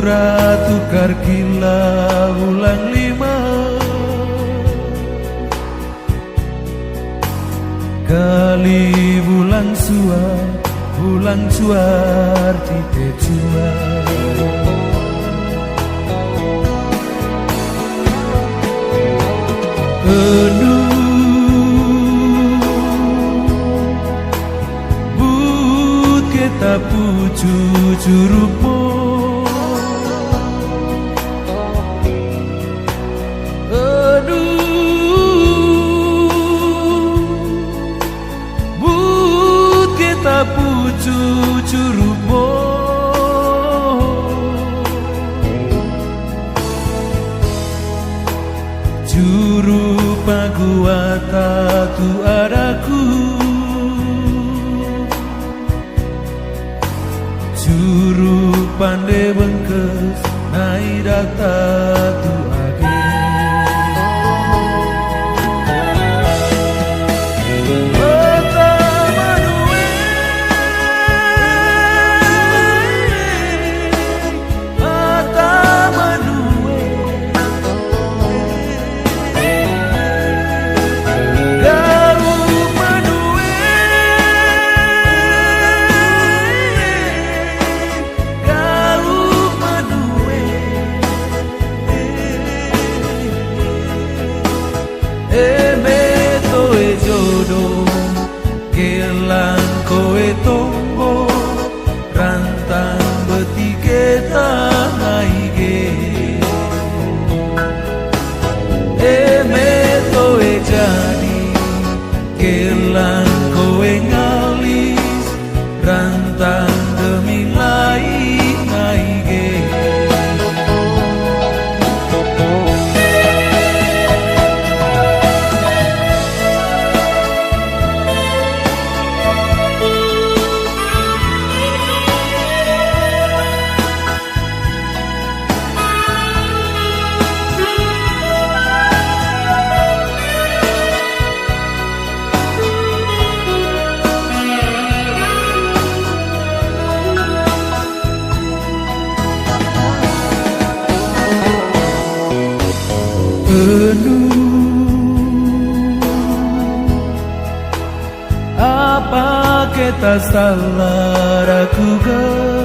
tukar gila ulang lima kali bulan suar tite jua but kita puju jurupo puju jurupo juru paguata tu adaku juru pande bengkes nai data tu age kelang kowe tombo rantang betike tangaige towe jadi kelang kowe ngalis rantang demi lain ngaige apa kita salah ragukan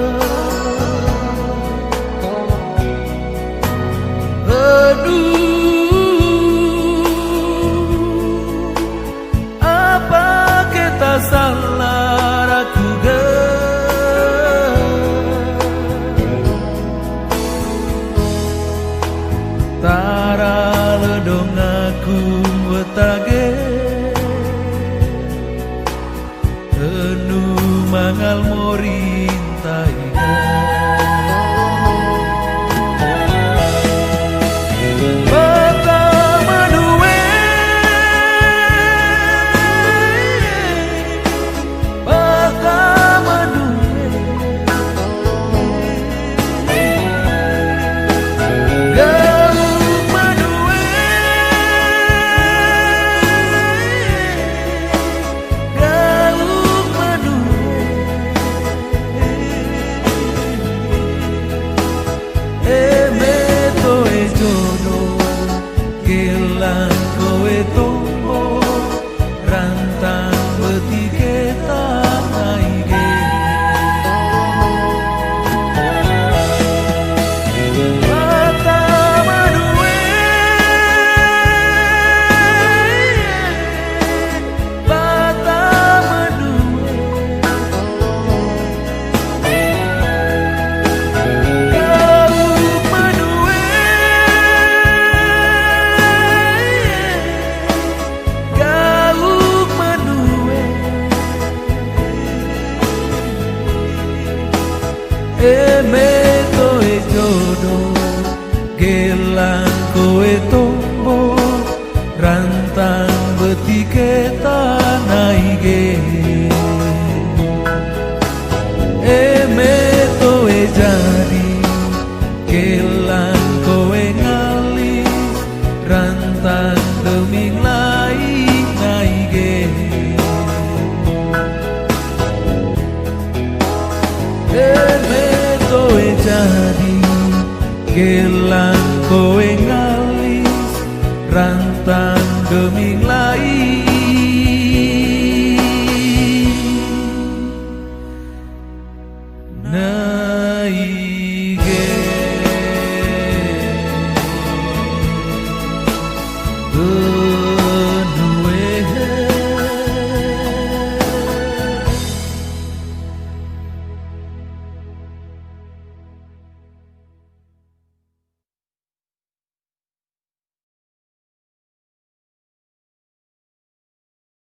apa kita salah ragukan tara ledong aku wetage mangal morintai kelang kowe tombo rantang betike tangaige mata manuwe mata manuwe meto e jodoh gelang kowe tombo rantang betike tangaige meto e jadi gelang kowe ngalis rantang demi lain ngaige jadi kelang kowe ngalis rantang geming lai